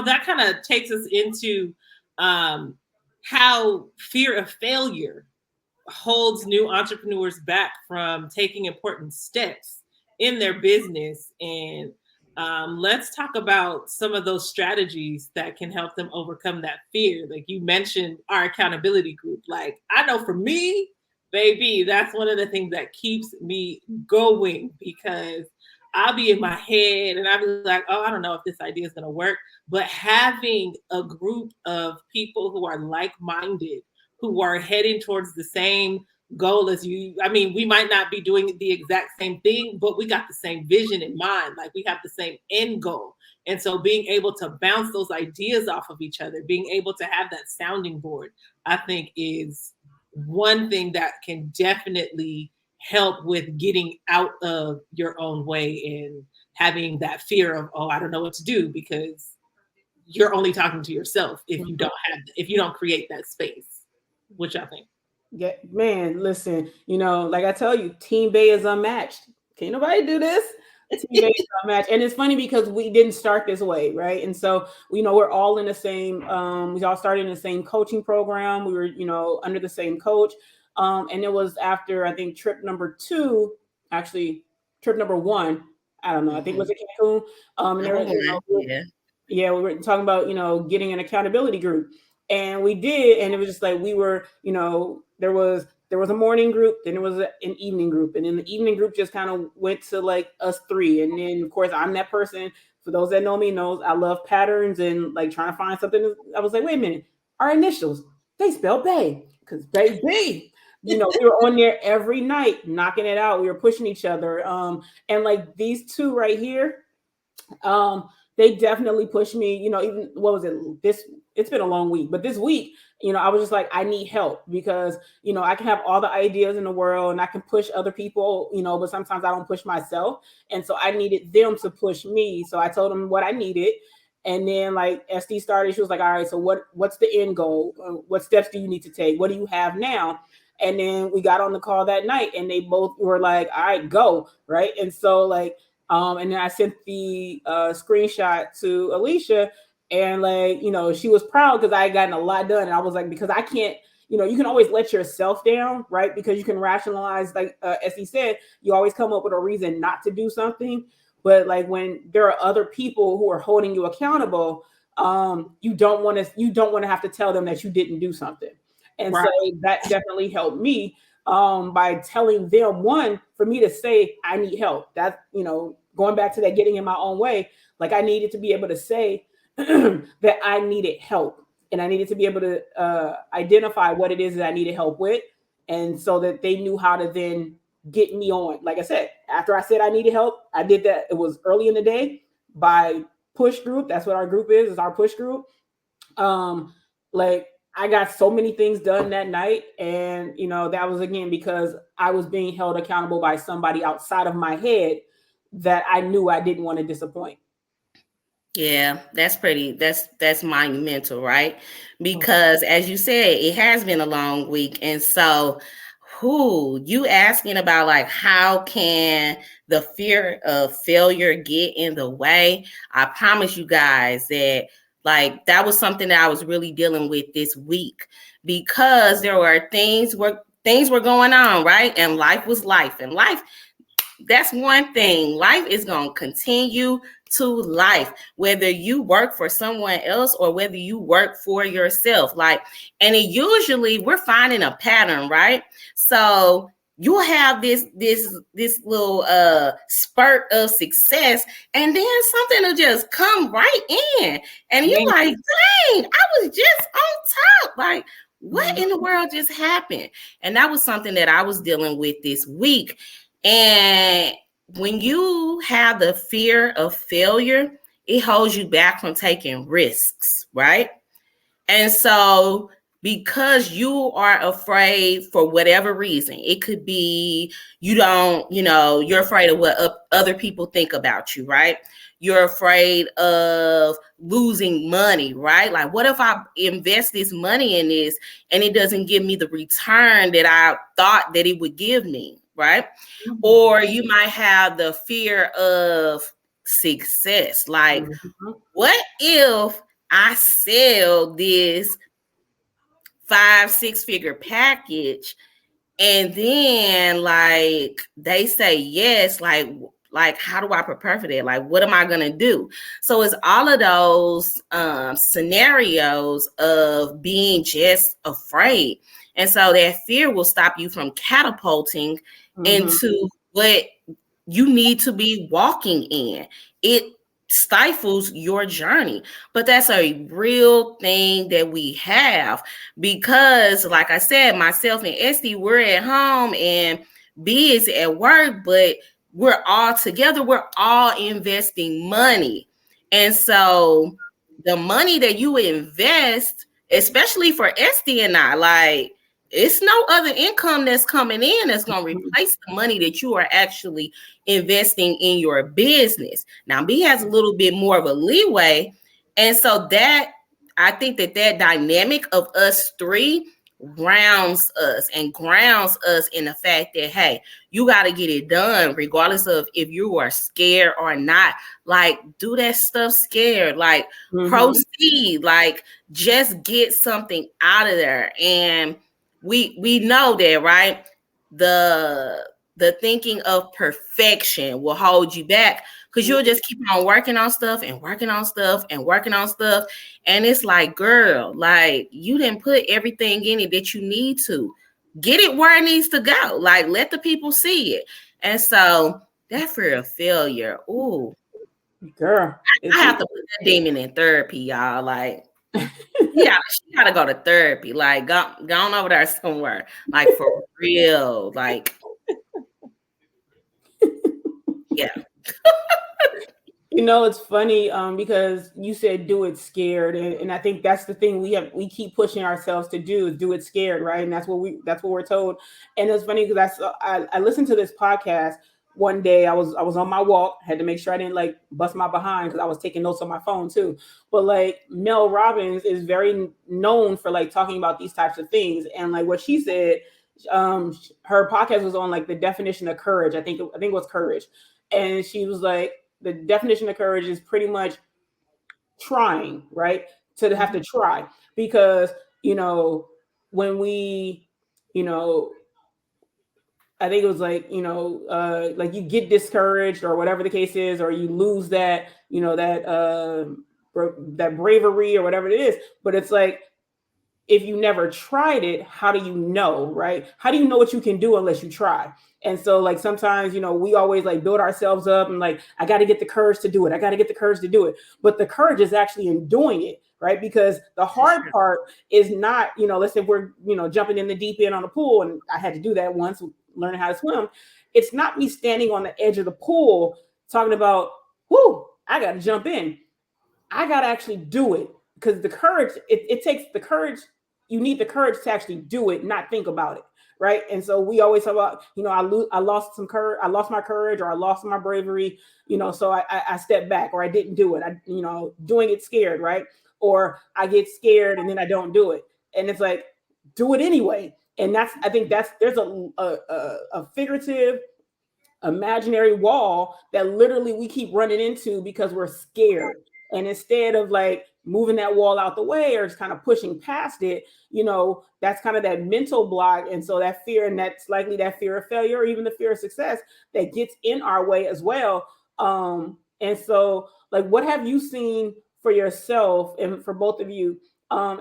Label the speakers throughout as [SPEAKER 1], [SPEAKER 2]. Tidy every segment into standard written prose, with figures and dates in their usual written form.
[SPEAKER 1] that kind of takes us into how fear of failure holds new entrepreneurs back from taking important steps in their business. And let's talk about some of those strategies that can help them overcome that fear. Like you mentioned, our accountability group. Like I know for me, baby, that's one of the things that keeps me going because I'll be in my head and I'll be like, oh, I don't know if this idea is going to work. But having a group of people who are like minded, who are heading towards the same goal as you. I mean, we might not be doing the exact same thing, but we got the same vision in mind. Like we have the same end goal. And so being able to bounce those ideas off of each other, being able to have that sounding board, I think is one thing that can definitely help with getting out of your own way and having that fear of, oh, I don't know what to do, because you're only talking to yourself if you don't create that space, which I think.
[SPEAKER 2] Yeah, man, listen, like I tell you, Team Bay is unmatched. Can't nobody do this. Team Bay is unmatched. And it's funny because we didn't start this way, right? And so, we're all in the same, we all started in the same coaching program. We were, under the same coach. And it was after, I think, trip number 2, actually, trip number 1, I don't know, I think it was in Cancun. And there, yeah, we were talking about, getting an accountability group. And we did, and it was just like we were, there was a morning group, then there was an evening group, and then the evening group just kind of went to like us three. And then of course I'm that person. For those that know me, knows I love patterns and like trying to find something. I was like, wait a minute, our initials, they spell Bay, because baby. We were on there every night knocking it out. We were pushing each other. And like these two right here, they definitely pushed me, even what was it? It's been a long week, but this week, I was just like, I need help because, I can have all the ideas in the world and I can push other people, but sometimes I don't push myself. And so I needed them to push me. So I told them what I needed. And then like Estee started, she was like, all right, so what's the end goal? What steps do you need to take? What do you have now? And then we got on the call that night and they both were like, all right, go. Right. And so like, and then I sent the screenshot to Alicia, and like, she was proud because I had gotten a lot done. And I was like, because I can't, you can always let yourself down, right? Because you can rationalize, like as he said, you always come up with a reason not to do something. But like when there are other people who are holding you accountable, you don't want to have to tell them that you didn't do something. And right. So that definitely helped me by telling them, one, for me to say I need help. That, going back to that getting in my own way, like I needed to be able to say that I needed help, and I needed to be able to identify what it is that I needed help with, and so that they knew how to then get me on. Like I said, after I said I needed help, I did that. It was early in the day by push group. That's what our group is our push group. Like I got so many things done that night, and that was again because I was being held accountable by somebody outside of my head that I knew I didn't want to disappoint.
[SPEAKER 3] Yeah, that's monumental, right? Because as you said, it has been a long week. And so you asking about like how can the fear of failure get in the way? I promise you guys that like that was something that I was really dealing with this week, because there were things were going on, right? And life was life, and life, that's one thing. Life is going to continue to life, whether you work for someone else or whether you work for yourself. Like, and it usually we're finding a pattern, right? So you'll have this little spurt of success, and then something will just come right in, and you're like, dang, I was just on top. Like, what in the world just happened? And that was something that I was dealing with this week. And when you have the fear of failure, it holds you back from taking risks, right? And so because you are afraid for whatever reason, it could be you're afraid of what other people think about you, right? You're afraid of losing money, right? Like, what if I invest this money in this and it doesn't give me the return that I thought that it would give me, right? Mm-hmm. Or you might have the fear of success. Like,
[SPEAKER 2] Mm-hmm.
[SPEAKER 3] what if I sell this 5-6 figure package and then like they say yes, like how do I prepare for that? Like, what am I gonna do? So it's all of those scenarios of being just afraid, and so that fear will stop you from catapulting
[SPEAKER 2] Mm-hmm.
[SPEAKER 3] into what you need to be walking in. It stifles your journey, but that's a real thing that we have, because like I said, myself and Estee, we're at home and B is at work, but we're all together, we're all investing money. And so the money that you invest, especially for Estee and I, like, it's no other income that's coming in that's going to replace the money that you are actually investing in your business. Now, B has a little bit more of a leeway. And so that, I think that dynamic of us three grounds us in the fact that, hey, you got to get it done regardless of if you are scared or not. Like, do that stuff scared, like proceed, like just get something out of there. And we know that, right? The thinking of perfection will hold you back, because you'll just keep on working on stuff and working on stuff and working on stuff. And it's like, girl, like, you didn't put everything in it that you need to. Get it where it needs to go. Like, let the people see it. And so that fear of failure, ooh,
[SPEAKER 2] Girl,
[SPEAKER 3] I have to put that demon in therapy, y'all. Like, yeah, she gotta go to therapy. Like, go on over there somewhere. Like, for real. Like, yeah.
[SPEAKER 2] You know, it's funny because you said do it scared, and I think that's the thing we keep pushing ourselves to do, is do it scared, right? And that's what we're told. And it's funny because I listened to this podcast one day. I was on my walk, had to make sure I didn't like bust my behind because I was taking notes on my phone too. But like, Mel Robbins is very known for like talking about these types of things, and like what she said, her podcast was on like the definition of courage. I think it was courage, and she was like, the definition of courage is pretty much trying, right? To have to try, because, you know, when we, you know, I think it was like, like you get discouraged or whatever the case is, or you lose that, that bravery or whatever it is. But it's like, if you never tried it, how do you know, right? How do you know what you can do unless you try? And so like sometimes, we always like build ourselves up and like, I got to get the courage to do it. I got to get the courage to do it. But the courage is actually in doing it, right? Because the hard part is not, let's say we're, jumping in the deep end on a pool, and I had to do that once, learning how to swim. It's not me standing on the edge of the pool talking about, whoo, I got to jump in. I got to actually do it, because the courage, it takes the courage. You need the courage to actually do it, not think about it. Right. And so we always talk about, I lost some courage. I lost my courage, or I lost my bravery, so I stepped back, or I didn't do it. Doing it scared. Right. Or I get scared and then I don't do it. And it's like, do it anyway. And I think there's a figurative, imaginary wall that literally we keep running into because we're scared. And instead of like moving that wall out the way or just kind of pushing past it, that's kind of that mental block. And so that fear, and that's likely that fear of failure, or even the fear of success, that gets in our way as well. And so like, what have you seen for yourself and for both of you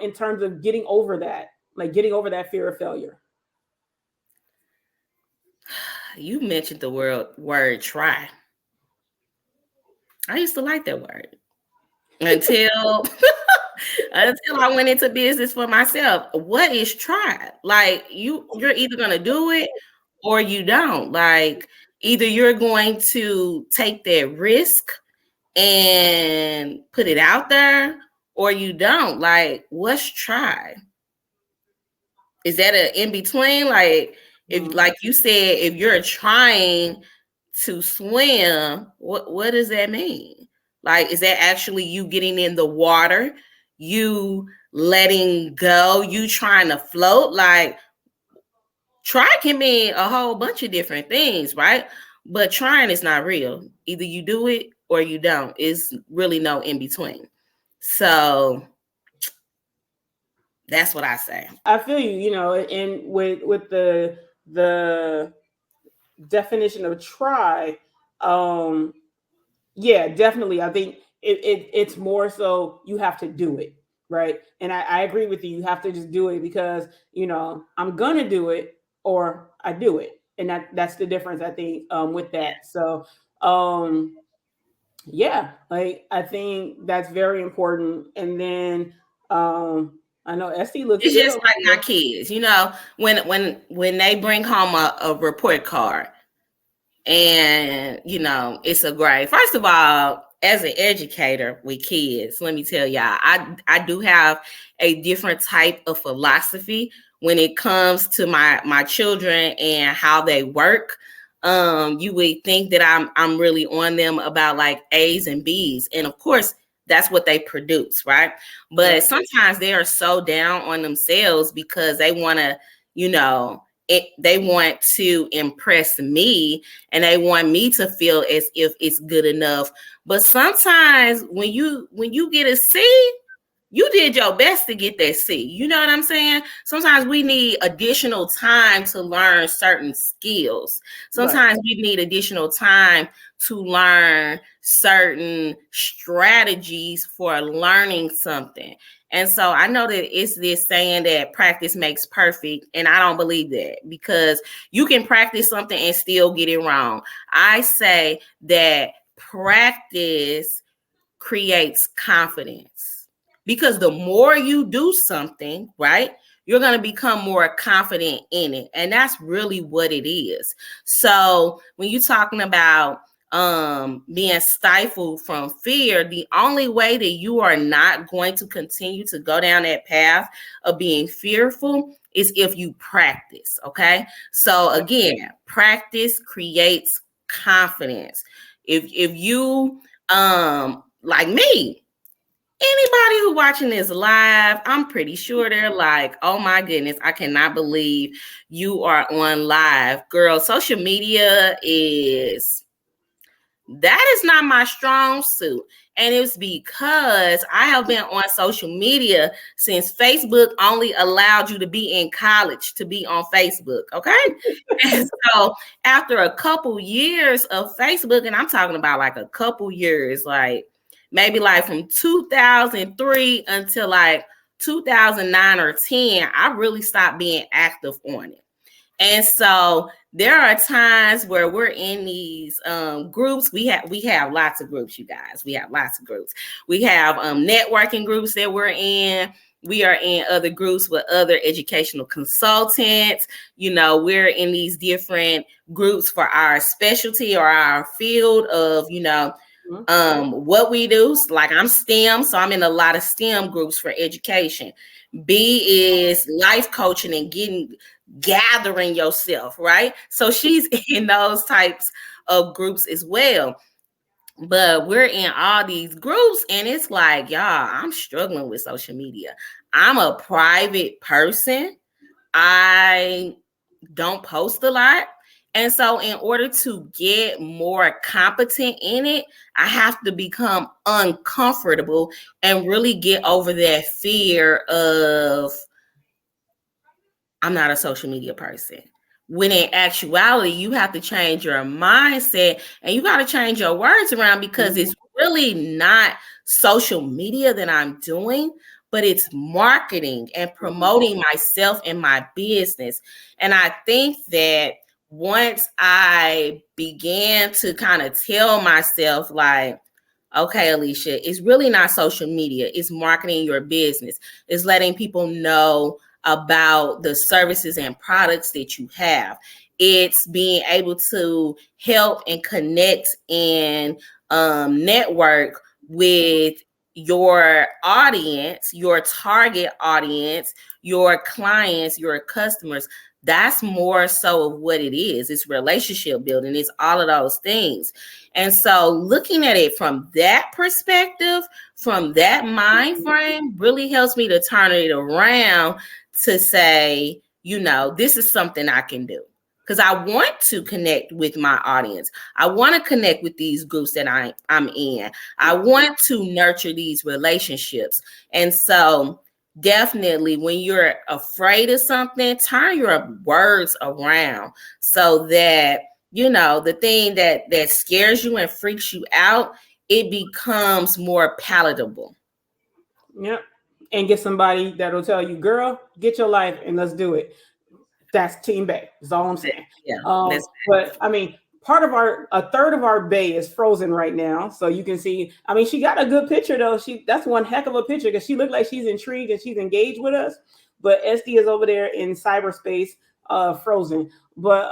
[SPEAKER 2] in terms of getting over that fear of failure?
[SPEAKER 3] You mentioned the word try. I used to like that word until I went into business for myself. What is try? Like, you're either gonna do it or you don't. Like, either you're going to take that risk and put it out there, or you don't. Like, what's try? Is that an in between? Like, if, like you said, if you're trying to swim, what does that mean? Like, is that actually you getting in the water, you letting go, you trying to float? Like, try can mean a whole bunch of different things, right? But trying is not real. Either you do it or you don't. It's really no in between. So that's what I say.
[SPEAKER 2] I feel you, you know, and with the definition of try, yeah, definitely. I think it's more so you have to do it, right? And I agree with you. You have to just do it because, you know, I'm gonna do it or I do it. And that's the difference, I think, with that. So yeah, like I think that's very important. And then I know Estee looks
[SPEAKER 3] It's
[SPEAKER 2] good
[SPEAKER 3] just
[SPEAKER 2] over
[SPEAKER 3] like my
[SPEAKER 2] here.
[SPEAKER 3] kids, you know, when they bring home a report card and you know it's a grade. First of all, as an educator with kids, let me tell y'all, I do have a different type of philosophy when it comes to my children and how they work. You would think that I'm really on them about like A's and B's, and of course that's what they produce, right? But
[SPEAKER 2] Right.
[SPEAKER 3] sometimes they are so down on themselves because they want to, you know, they want to impress me and they want me to feel as if it's good enough. But sometimes when you get a C, you did your best to get that C. You know what I'm saying? Sometimes we need additional time to learn certain skills.
[SPEAKER 2] Right.
[SPEAKER 3] Sometimes we need additional time to learn certain strategies for learning something. And so I know that it's this saying that practice makes perfect. And I don't believe that because you can practice something and still get it wrong. I say that practice creates confidence because the more you do something, right, you're going to become more confident in it. And that's really what it is. So when you're talking about being stifled from fear, the only way that you are not going to continue to go down that path of being fearful is if you practice. Okay. So again, practice creates confidence. If you like me, anybody who watching this live, I'm pretty sure they're like, oh my goodness, I cannot believe you are on live. Girl, social media that is not my strong suit. And it's because I have been on social media since Facebook only allowed you to be in college to be on Facebook. Okay. And so after a couple years of Facebook, and I'm talking about like a couple years, like maybe like from 2003 until like 2009 or 10, I really stopped being active on it. And so there are times where we're in these groups. We have lots of groups, you guys. We have lots of groups. We have networking groups that we're in. We are in other groups with other educational consultants. You know, we're in these different groups for our specialty or our field of, you know, what we do. Like I'm STEM, so I'm in a lot of STEM groups for education. B is life coaching and gathering yourself, right? So she's in those types of groups as well. But we're in all these groups, and it's like, y'all, I'm struggling with social media. I'm a private person. I don't post a lot. And so, in order to get more competent in it, I have to become uncomfortable and really get over that fear of I'm not a social media person. When in actuality, you have to change your mindset and you got to change your words around because it's really not social media that I'm doing, but it's marketing and promoting myself and my business. And I think that once I began to kind of tell myself, like, okay, Alicia, it's really not social media, it's marketing your business, it's letting people know about the services and products that you have. It's being able to help and connect and network with your audience, your target audience, your clients, your customers. That's more so of what it is. It's relationship building. It's all of those things. And so looking at it from that perspective, from that mind frame, really helps me to turn it around to say, you know, this is something I can do. because I want to connect with my audience. I want to connect with these groups that I'm in. I want to nurture these relationships. And so definitely when you're afraid of something, turn your words around so that, you know, the thing that scares you and freaks you out, it becomes more palatable.
[SPEAKER 2] Yep. And get somebody that'll tell you, girl, get your life and let's do it. That's Team Bay. That's all I'm saying.
[SPEAKER 3] Yeah.
[SPEAKER 2] But I mean, a third of our bay is frozen right now. So you can see, I mean, she got a good picture though. That's one heck of a picture because she looked like she's intrigued and she's engaged with us. But Estee is over there in cyberspace, frozen. But